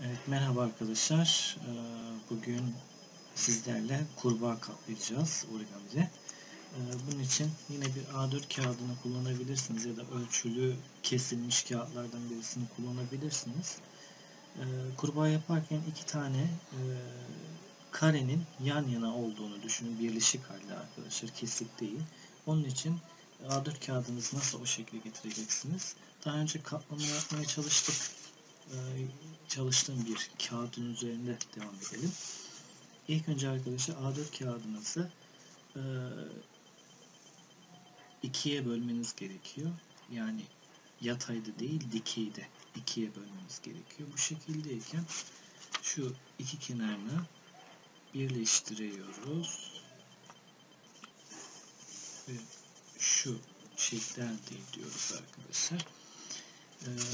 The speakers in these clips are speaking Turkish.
Evet, merhaba arkadaşlar. Bugün sizlerle kurbağa katlayacağız origamide. Bunun için yine bir A4 kağıdını kullanabilirsiniz ya da ölçülü kesilmiş kağıtlardan birisini kullanabilirsiniz. Kurbağa yaparken iki tane karenin yan yana olduğunu düşünün. Birleşik halde arkadaşlar, kesik değil. Onun için A4 kağıdınızı nasıl o şekilde getireceksiniz? Daha önce katlama yapmaya çalıştığım bir kağıdın üzerinde devam edelim. İlk önce arkadaşlar A4 kağıdınızı ikiye bölmeniz gerekiyor. Yani yatayda değil, dikeyde ikiye bölmeniz gerekiyor. Bu şekildeyken şu iki kenarını birleştiriyoruz ve şu şekli elde ediyoruz arkadaşlar.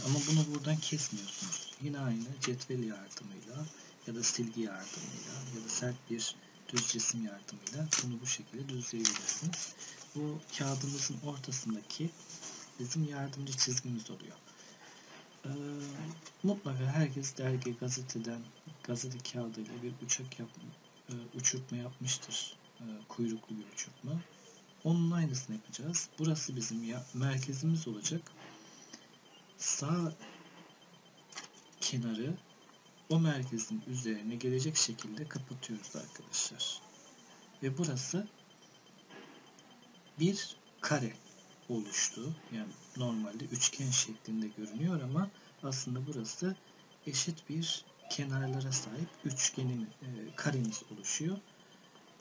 Ama bunu buradan kesmiyorsunuz. Yine aynı cetvel yardımıyla ya da silgi yardımıyla ya da sert bir düz resim yardımıyla bunu bu şekilde düzleyebilirsiniz. Bu kağıdımızın ortasındaki bizim yardımcı çizgimiz oluyor. Mutlaka herkes dergi, gazete kağıdıyla bir uçurtma yapmıştır. Kuyruklu bir uçurtma. Onun aynısını yapacağız. Burası bizim merkezimiz olacak. Sağ kenarı o merkezin üzerine gelecek şekilde kapatıyoruz arkadaşlar. Ve burası bir kare oluştu. Yani normalde üçgen şeklinde görünüyor ama aslında burası eşit bir kenarlara sahip karemiz oluşuyor.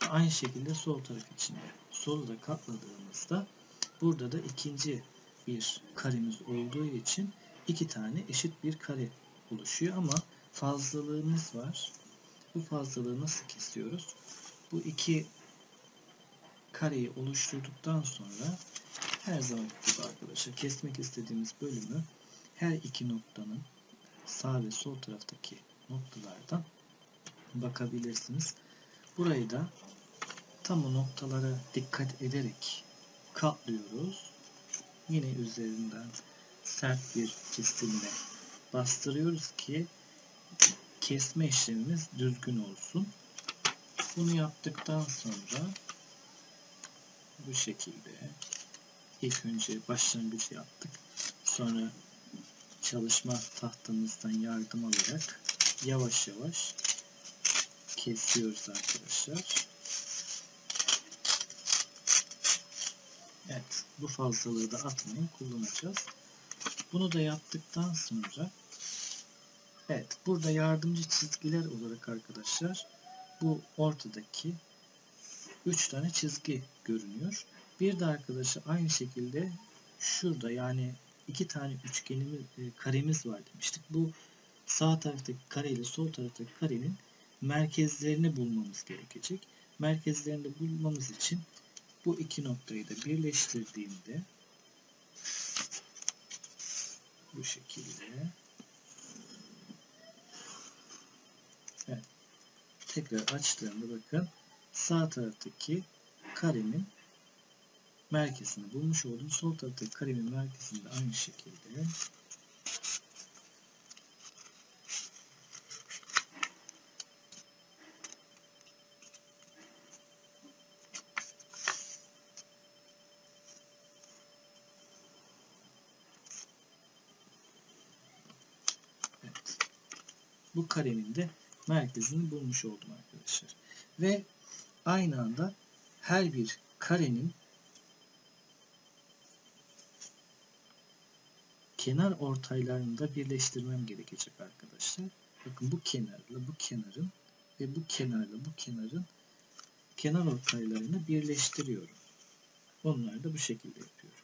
Aynı şekilde sol taraf için de solu da katladığımızda burada da ikinci bir karemiz olduğu için iki tane eşit bir kare oluşuyor ama fazlalığımız var. Bu fazlalığı nasıl kesiyoruz? Bu iki kareyi oluşturduktan sonra her zaman gibi arkadaşlar kesmek istediğimiz bölümü her iki noktanın sağ ve sol taraftaki noktalardan bakabilirsiniz. Burayı da tam o noktalara dikkat ederek katlıyoruz. Yine üzerinden sert bir cisimle bastırıyoruz ki kesme işlemimiz düzgün olsun. Bunu yaptıktan sonra bu şekilde ilk önce başlangıcı yaptık. Sonra çalışma tahtamızdan yardım alarak yavaş yavaş kesiyoruz arkadaşlar. Evet, bu fazlalığı da atmayın, kullanacağız. Bunu da yaptıktan sonra evet, burada yardımcı çizgiler olarak arkadaşlar bu ortadaki 3 tane çizgi görünüyor. Bir de arkadaşlar aynı şekilde şurada yani iki tane karemiz var demiştik. Bu sağ taraftaki kare ile sol taraftaki karenin merkezlerini bulmamız gerekecek. Merkezlerini de bulmamız için bu iki noktayı da birleştirdiğimde bu şekilde evet, tekrar açtığımda bakın sağ taraftaki karemin merkezini bulmuş oldum. Sol taraftaki karemin merkezinde aynı şekilde evet, bu karemin de merkezini bulmuş oldum arkadaşlar. Ve aynı anda her bir karenin kenar ortaylarını da birleştirmem gerekecek arkadaşlar. Bakın bu kenarla bu kenarın ve bu kenarla bu kenarın kenar ortaylarını birleştiriyorum. Onları da bu şekilde yapıyorum.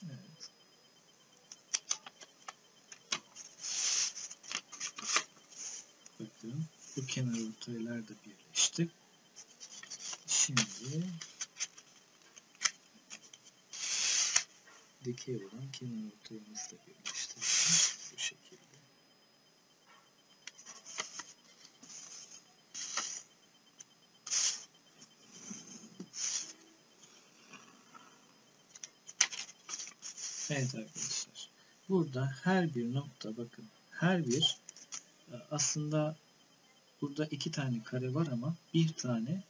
Evet. Bakın bu kenar ortaylar da birleşti. Şimdi dikey olan kenar ortayımızı da birleştirelim. Bu şekilde. Evet arkadaşlar. Burada her bir nokta, bakın, her bir aslında burada 2 tane kare var ama bir tane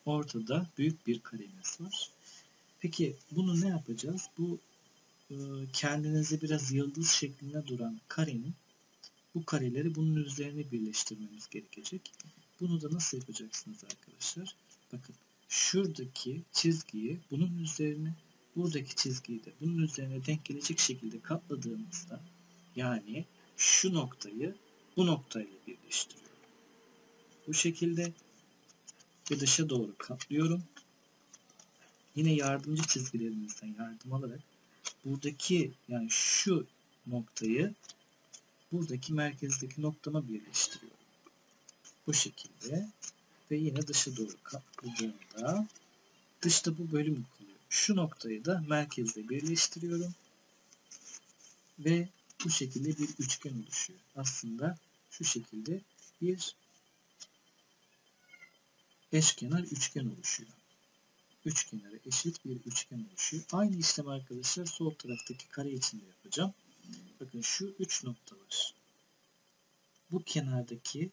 ortada büyük bir karemiz var. Peki bunu ne yapacağız? Bu kendinize biraz yıldız şeklinde duran karenin, bu kareleri bunun üzerine birleştirmemiz gerekecek. Bunu da nasıl yapacaksınız arkadaşlar? Bakın, şuradaki çizgiyi bunun üzerine, buradaki çizgiyi de bunun üzerine denk gelecek şekilde katladığımızda, yani şu noktayı bu noktayla birleştiriyorum. Bu şekilde ve dışa doğru katlıyorum. Yine yardımcı çizgilerimizden yardım alarak buradaki, yani şu noktayı buradaki merkezdeki noktama birleştiriyorum. Bu şekilde ve yine dışa doğru katladığımda dışta bu bölüm kalıyor. Şu noktayı da merkezle birleştiriyorum ve bu şekilde bir üçgen oluşuyor. Aslında şu şekilde bir eşkenar üçgen oluşuyor. Üç kenarı eşit bir üçgen oluşuyor. Aynı işlemi arkadaşlar sol taraftaki kare için de yapacağım. Bakın şu 3 nokta var. Bu kenardaki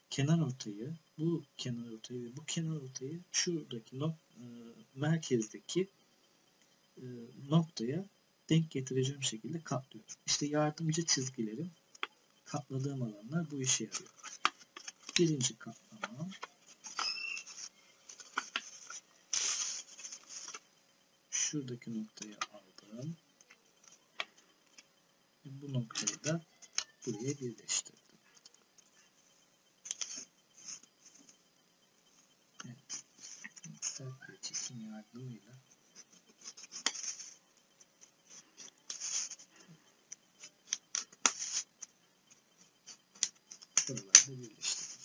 kenar ortayı, bu kenar ortayı ve bu kenar ortayı şuradaki merkezdeki noktaya denk getireceğim şekilde katlıyorum. İşte yardımcı çizgilerim, katladığım alanlar bu işe yarıyor. Birinci katlama, şuradaki noktayı aldım. Bu noktayı da buraya birleştirdim. Evet. Sert bir çizim yardımıyla buralarda birleştirdim.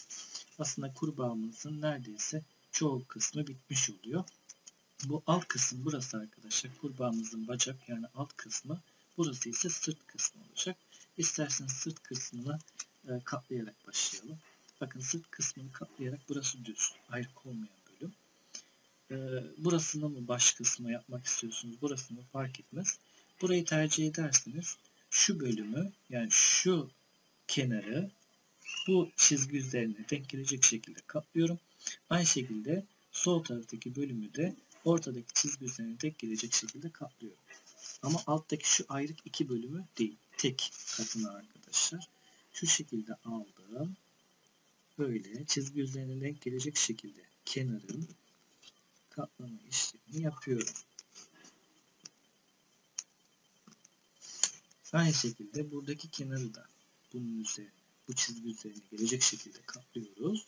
Aslında kurbağamızın neredeyse çoğu kısmı bitmiş oluyor. Bu alt kısım burası arkadaşlar. Kurbağamızın bacak, yani alt kısmı. Burası ise sırt kısmı olacak. İsterseniz sırt kısmını katlayarak başlayalım. Bakın, sırt kısmını katlayarak, burası düz, ayrık olmayan bölüm. Burasını mı baş kısmı yapmak istiyorsunuz, burasını mı fark etmez. Burayı tercih ederseniz şu bölümü, yani şu kenarı bu çizgi üzerine denk gelecek şekilde katlıyorum. Aynı şekilde sol taraftaki bölümü de ortadaki çizgi üzerine denk gelecek şekilde katlıyorum. Ama alttaki şu ayrık iki bölümü değil, tek katını arkadaşlar. Şu şekilde aldım. Böyle çizgi üzerine denk gelecek şekilde kenarın katlama işlemini yapıyorum. Aynı şekilde buradaki kenarı da bunun üzerine, bu çizgi üzerine gelecek şekilde katlıyoruz.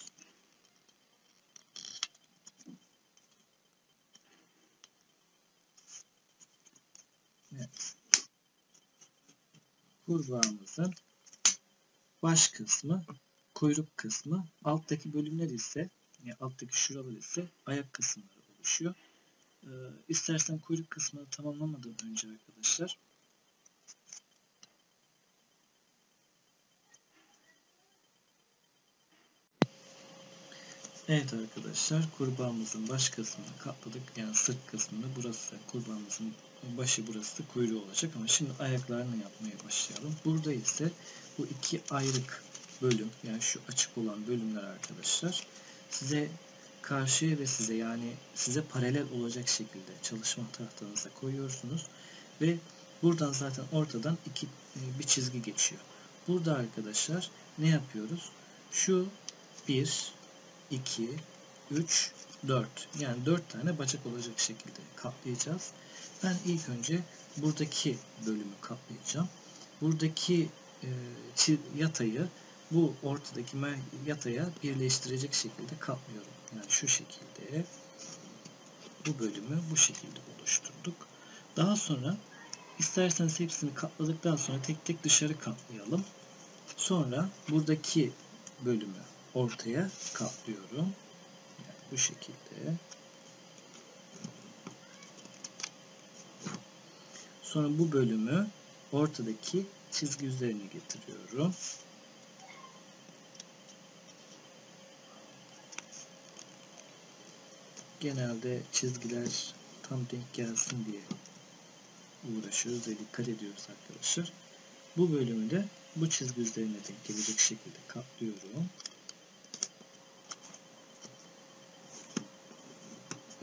Evet. Kurbağamızın baş kısmı, kuyruk kısmı, alttaki bölümler ise, yani alttaki şuralar ise ayak kısımları oluşuyor. İstersen kuyruk kısmını tamamlamadan önce arkadaşlar, evet arkadaşlar, kurbağamızın baş kısmını katladık. Yani sırt kısmını, burası kurbağamızın başı, burası kuyruğu olacak. Ama şimdi ayaklarını yapmaya başlayalım. Burada ise bu iki ayrık bölüm, yani şu açık olan bölümler arkadaşlar, size karşıya ve size, yani size paralel olacak şekilde çalışma tahtanıza koyuyorsunuz ve buradan zaten ortadan bir çizgi geçiyor. Burada arkadaşlar ne yapıyoruz? Şu 1, 2, 3, 4. Yani 4 tane bacak olacak şekilde katlayacağız. Ben ilk önce buradaki bölümü katlayacağım. Buradaki yatayı bu ortadaki yataya birleştirecek şekilde katlıyorum. Yani şu şekilde bu bölümü bu şekilde oluşturduk. Daha sonra isterseniz hepsini katladıktan sonra tek tek dışarı katlayalım. Sonra buradaki bölümü ortaya katlıyorum. Yani bu şekilde. Sonra bu bölümü ortadaki çizgi üzerine getiriyorum. Genelde çizgiler tam denk gelsin diye uğraşıyoruz ve dikkat ediyoruz arkadaşlar. Bu bölümü de bu çizgi üzerine denk gelecek şekilde katlıyorum.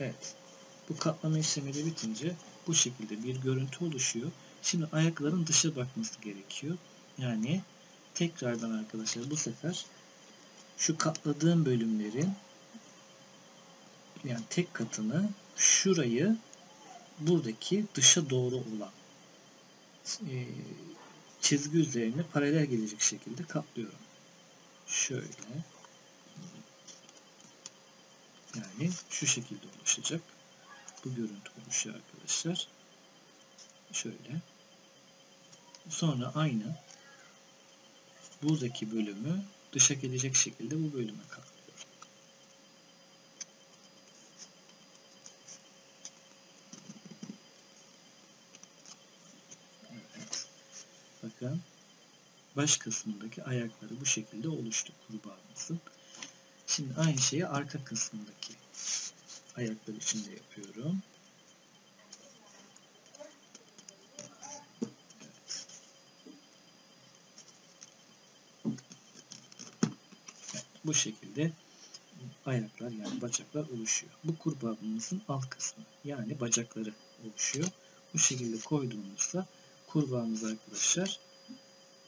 Evet. Bu katlama işlemi de bitince bu şekilde bir görüntü oluşuyor. Şimdi ayakların dışa bakması gerekiyor. Yani tekrardan arkadaşlar bu sefer şu katladığım bölümlerin yani tek katını şurayı buradaki dışa doğru olan çizgi üzerine paralel gelecek şekilde katlıyorum. Şöyle. Yani şu şekilde oluşacak. Bu görüntü oluşuyor arkadaşlar. Şöyle. Sonra aynı buradaki bölümü dışa gelecek şekilde bu bölüme katlıyorum. Evet. Bakın. Baş kısmındaki ayakları bu şekilde oluştu kurbağamızın. Şimdi aynı şeyi arka kısmındaki ayaklar için de yapıyorum. Bu şekilde ayaklar yani bacaklar oluşuyor. Bu kurbağamızın alt kısmı yani bacakları oluşuyor. Bu şekilde koyduğumuzda kurbağamız arkadaşlar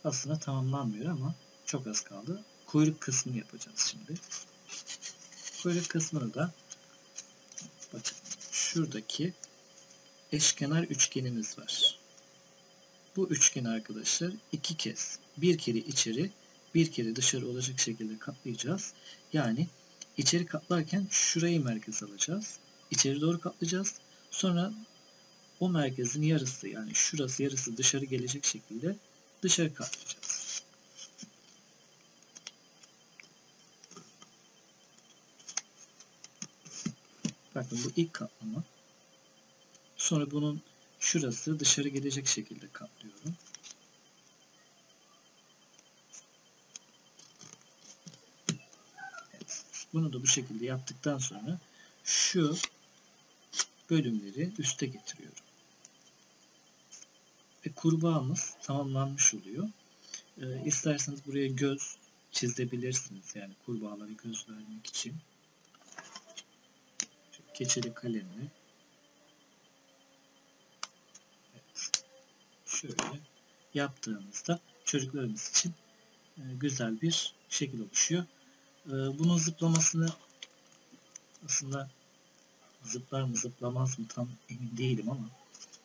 aslında tamamlanmıyor ama çok az kaldı. Kuyruk kısmını yapacağız şimdi. Kuyruk kısmını da bakın şuradaki eşkenar üçgenimiz var. Bu üçgeni arkadaşlar iki kez bir kere içeri bir kere dışarı olacak şekilde katlayacağız. Yani içeri katlarken şurayı merkez alacağız. İçeri doğru katlayacağız. Sonra o merkezin yarısı yani şurası yarısı dışarı gelecek şekilde dışarı katlayacağız. Bakın bu ilk katlama. Sonra bunun şurası dışarı gelecek şekilde katlıyorum. Evet. Bunu da bu şekilde yaptıktan sonra şu bölümleri üste getiriyorum. Ve kurbağamız tamamlanmış oluyor. İsterseniz buraya göz çizebilirsiniz. Yani kurbağalara göz vermek için. Keçeli kalemle. Evet. Şöyle yaptığımızda çocuklarımız için güzel bir şekil oluşuyor. Bunun zıplamasını aslında zıplar mı zıplamaz mı tam emin değilim ama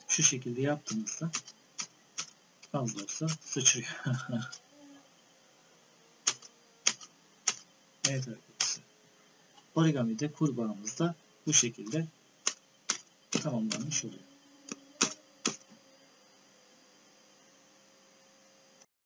şu şekilde yaptığımızda az da olsa sıçrıyor. Evet arkadaşlar. Origami'de kurbağamız da bu şekilde tamamlanmış oluyor.